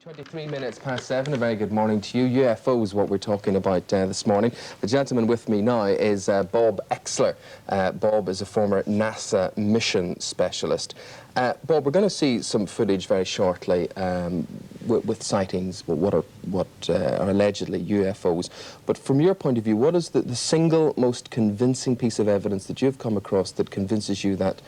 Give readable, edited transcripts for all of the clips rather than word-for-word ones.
23 minutes past 7, a very good morning to you. UFO is what we're talking about this morning. The gentleman with me now is Bob Oechsler. Bob is a former NASA mission specialist. Bob, we're going to see some footage very shortly with sightings, what are allegedly UFOs. But from your point of view, what is the single most convincing piece of evidence that you've come across that convinces you that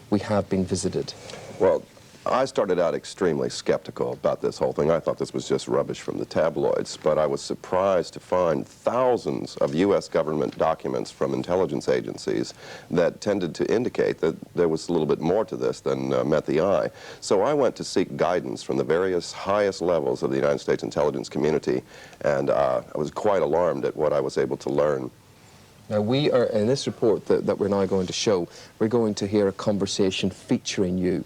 we have been visited? Well, I started out extremely skeptical about this whole thing. I thought this was just rubbish from the tabloids, but I was surprised to find thousands of U.S. government documents from intelligence agencies that tended to indicate that there was a little bit more to this than met the eye. So I went to seek guidance from the various highest levels of the United States intelligence community, and I was quite alarmed at what I was able to learn. Now, we are, in this report that we're now going to show, we're going to hear a conversation featuring you.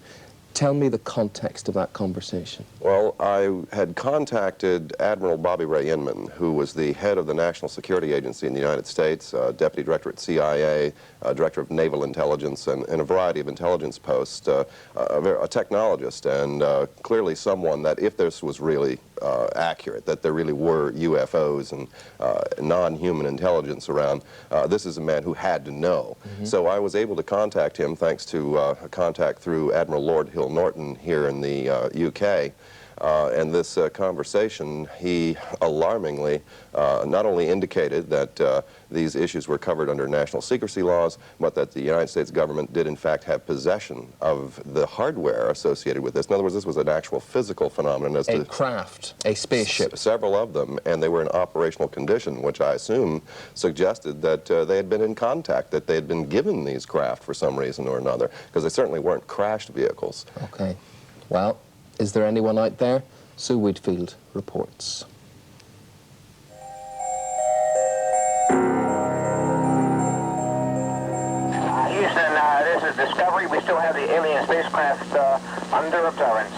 Tell me the context of that conversation. Well, I had contacted Admiral Bobby Ray Eamonn, who was the head of the National Security Agency in the United States, Deputy Director at CIA, Director of Naval Intelligence, and a variety of intelligence posts, a technologist, and clearly someone that if this was really accurate, that there really were UFOs and non-human intelligence around, this is a man who had to know. Mm-hmm. So I was able to contact him thanks to a contact through Admiral Lord Hill Norton here in the UK. And this conversation, he alarmingly not only indicated that these issues were covered under national secrecy laws, but that the United States government did in fact have possession of the hardware associated with this. In other words, this was an actual physical phenomenon. As a craft, a spaceship. Several of them, and they were in operational condition, which I assume suggested that they had been in contact, that they had been given these craft for some reason or another, because they certainly weren't crashed vehicles. Okay. Well, is there anyone out there? Sue Whitfield reports. Houston, this is Discovery. We still have the alien spacecraft under observance.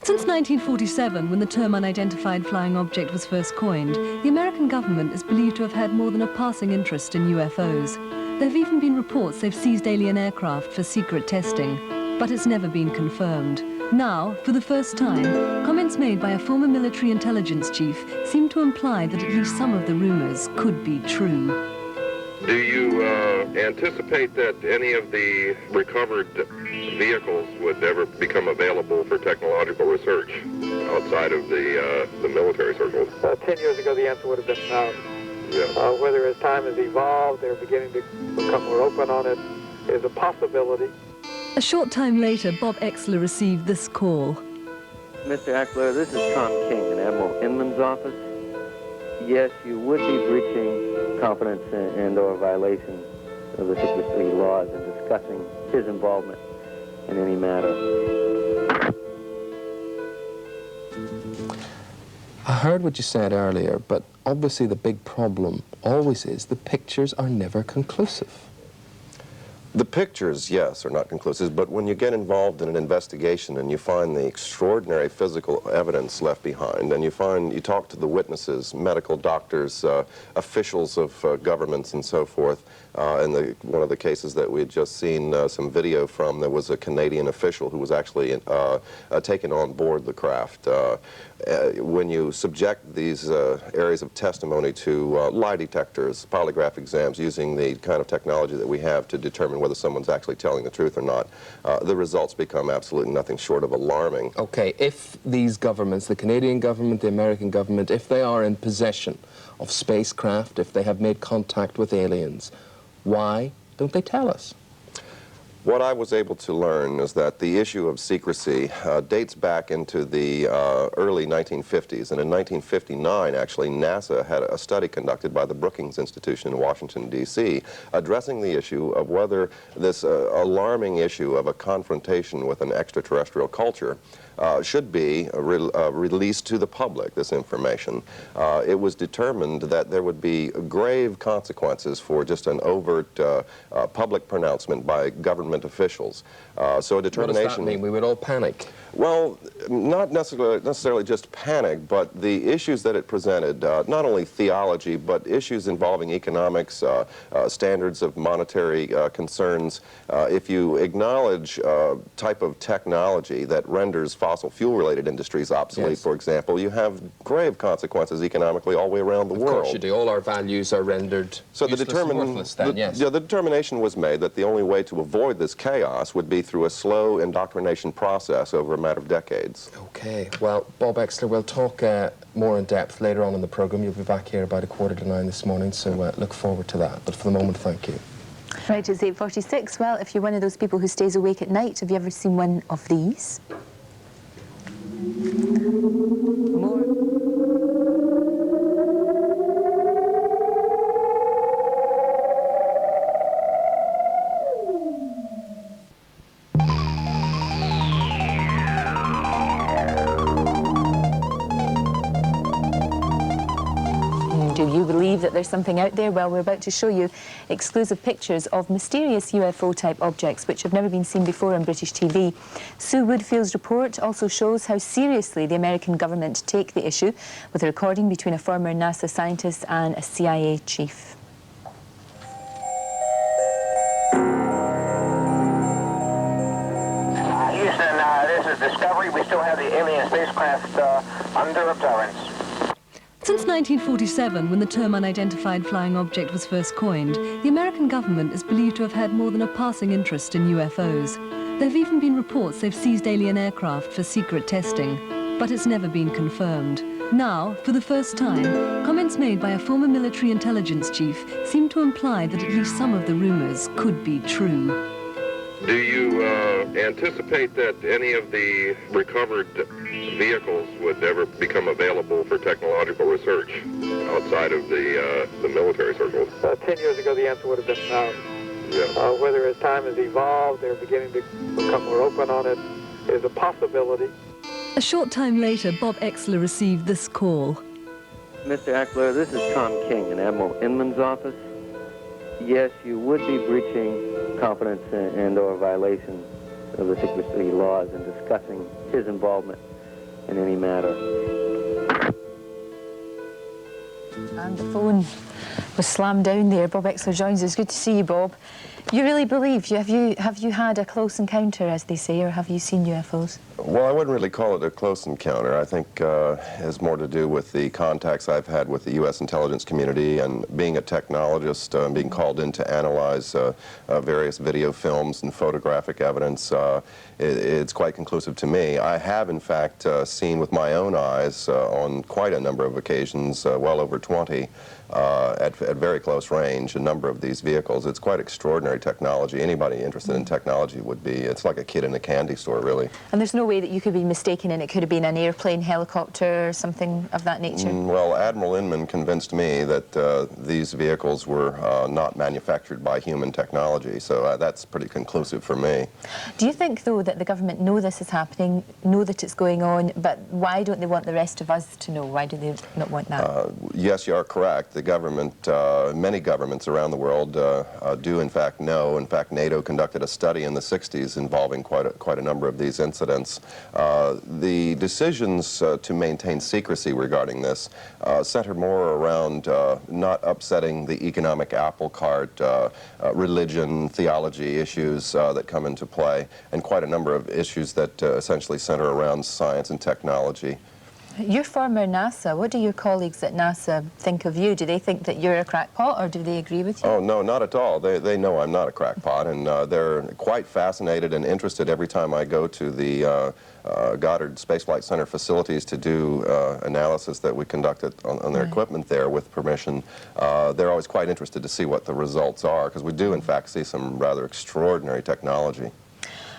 Since 1947, when the term unidentified flying object was first coined, the American government is believed to have had more than a passing interest in UFOs. There have even been reports they've seized alien aircraft for secret testing, but it's never been confirmed. Now, for the first time, comments made by a former military intelligence chief seem to imply that at least some of the rumors could be true. Do you anticipate that any of the recovered vehicles would ever become available for technological research outside of the military circles? 10 years ago, the answer would have been no. Yeah. Whether as time has evolved, they're beginning to become more open on it, is a possibility. A short time later, Bob Oechsler received this call. Mr. Oechsler, this is Tom King in Admiral Eamonn's office. Yes, you would be breaching confidence and/or violation of the secrecy laws in discussing his involvement in any matter. I heard what you said earlier, but obviously the big problem always is the pictures are never conclusive. The pictures, yes, are not conclusive, but when you get involved in an investigation and you find the extraordinary physical evidence left behind, and you talk to the witnesses, medical doctors, officials of governments and so forth, and one of the cases that we had just seen some video from, there was a Canadian official who was actually taken on board the craft. When you subject these areas of testimony to lie detectors, polygraph exams, using the kind of technology that we have to determine whether someone's actually telling the truth or not, the results become absolutely nothing short of alarming. Okay, if these governments, the Canadian government, the American government, if they are in possession of spacecraft, if they have made contact with aliens, why don't they tell us? What I was able to learn is that the issue of secrecy dates back into the early 1950s, and in 1959, actually, NASA had a study conducted by the Brookings Institution in Washington, D.C., addressing the issue of whether this alarming issue of a confrontation with an extraterrestrial culture should be released to the public, this information. It was determined that there would be grave consequences for just an overt public pronouncement by government government officials. So a determination... What does that mean? We would all panic? Well, not necessarily just panic, but the issues that it presented, not only theology, but issues involving economics, standards of monetary concerns. If you acknowledge type of technology that renders fossil fuel-related industries obsolete, yes, for example, you have grave consequences economically all the way around the world. Of course you do. All our values are rendered so useless and worthless then, yes. The determination was made that the only way to avoid this chaos would be through a slow indoctrination process over a matter of decades. Okay, well, Bob Oechsler, we'll talk more in depth later on in the programme. You'll be back here about 8:45 this morning, so look forward to that. But for the moment, thank you. Right, it's 8:46. Well, if you're one of those people who stays awake at night, have you ever seen one of these? More. Do you believe that there's something out there? Well, we're about to show you exclusive pictures of mysterious UFO-type objects which have never been seen before on British TV. Sue Woodfield's report also shows how seriously the American government take the issue, with a recording between a former NASA scientist and a CIA chief. Houston, this is Discovery. We still have the alien spacecraft under observance. Since 1947, when the term unidentified flying object was first coined, the American government is believed to have had more than a passing interest in UFOs. There have even been reports they've seized alien aircraft for secret testing, but it's never been confirmed. Now, for the first time, comments made by a former military intelligence chief seem to imply that at least some of the rumors could be true. Do you anticipate that any of the recovered vehicles would ever become available for technological research outside of the military circles? 10 years ago, the answer would have been no. Yeah. Whether as time has evolved, they're beginning to become more open on it, is a possibility. A short time later, Bob Oechsler received this call. Mr. Oechsler, this is Tom King in Admiral Eamonn's office. Yes, you would be breaching confidence and/or violation of the secrecy laws in discussing his involvement in any matter. And the phone was slammed down there. Bob Oechsler joins us. Good to see you, Bob. You really believe, have you had a close encounter, as they say, or have you seen UFOs? Well, I wouldn't really call it a close encounter. I think it has more to do with the contacts I've had with the U.S. intelligence community and being a technologist, being called in to analyze various video films and photographic evidence. It's quite conclusive to me. I have, in fact, seen with my own eyes on quite a number of occasions, well over 20, at very close range, a number of these vehicles. It's quite extraordinary technology. Anybody interested in technology would be, it's like a kid in a candy store, really. And there's no way that you could be mistaken and it could have been an airplane, helicopter, or something of that nature? Well, Admiral Eamonn convinced me that these vehicles were not manufactured by human technology, so that's pretty conclusive for me. Do you think, though, that the government know this is happening, know that it's going on, but why don't they want the rest of us to know? Why do they not want that? Yes, you are correct. The government, many governments around the world do in fact know. In fact, NATO conducted a study in the 60s involving quite a number of these incidents. The decisions to maintain secrecy regarding this center more around not upsetting the economic apple cart, religion, theology issues that come into play, and quite a number of issues that essentially center around science and technology. You're former NASA. What do your colleagues at NASA think of you? Do they think that you're a crackpot, or do they agree with you? Oh, no, not at all. They know I'm not a crackpot, and they're quite fascinated and interested every time I go to the Goddard Space Flight Center facilities to do analysis that we conducted on their equipment there with permission. They're always quite interested to see what the results are, because we do, in fact, see some rather extraordinary technology.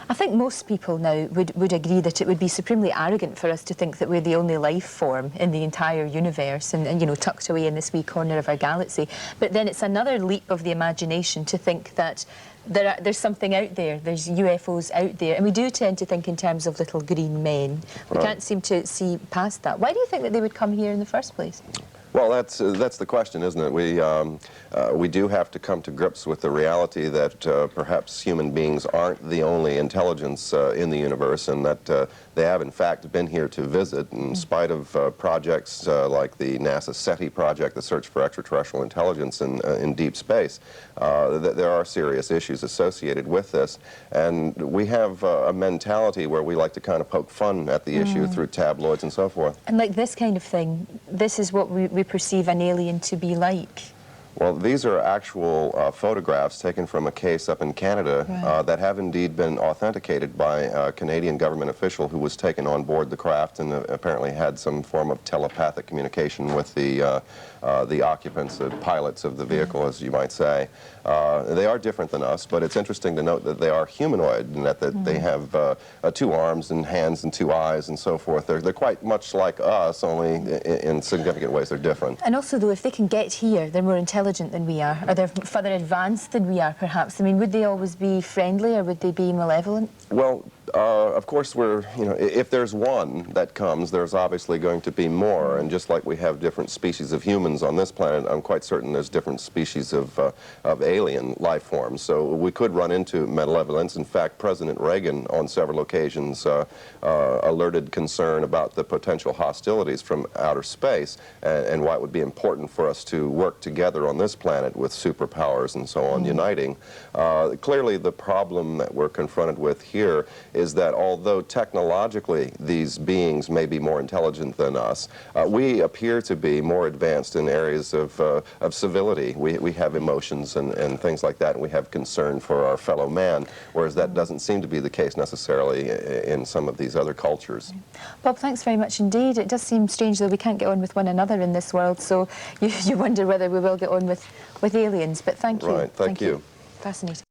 I think most people now would agree that it would be supremely arrogant for us to think that we're the only life form in the entire universe and you know, tucked away in this wee corner of our galaxy. But then it's another leap of the imagination to think that there's something out there, there's UFOs out there, and we do tend to think in terms of little green men. We can't seem to see past that. Why do you think that they would come here in the first place? Well, Well, that's the question, isn't it? We do have to come to grips with the reality that perhaps human beings aren't the only intelligence in the universe, and that they have, in fact, been here to visit, in spite of projects like the NASA Sept project, the search for extraterrestrial intelligence in deep space. There are serious issues associated with this, and we have a mentality where we like to kind of poke fun at the issue through tabloids and so forth. And like this kind of thing, this is what we perceive an alien to be like. Well, these are actual photographs taken from a case up in Canada that have indeed been authenticated by a Canadian government official who was taken on board the craft and apparently had some form of telepathic communication with the occupants, the pilots of the vehicle, as you might say. They are different than us, but it's interesting to note that they are humanoid and that they have 2 arms and hands and 2 eyes and so forth. They're quite much like us, only in significant ways they're different. And also, though, if they can get here, they're more intelligent than we are, or they're further advanced than we are, perhaps. I mean, would they always be friendly, or would they be malevolent? Well, of course, if there's one that comes, there's obviously going to be more, and just like we have different species of humans on this planet, I'm quite certain there's different species of alien life forms. So we could run into malevolence. In fact, President Reagan, on several occasions, alerted concern about the potential hostilities from outer space, and why it would be important for us to work together on this planet with superpowers and so on, uniting. Clearly, the problem that we're confronted with here is that although technologically these beings may be more intelligent than us, we appear to be more advanced in areas of civility. We have emotions and things like that, and we have concern for our fellow man, whereas that doesn't seem to be the case necessarily in some of these other cultures. Bob, thanks very much indeed. It does seem strange that we can't get on with one another in this world, so you wonder whether we will get on with aliens, but thank you. Right, thank you. Fascinating.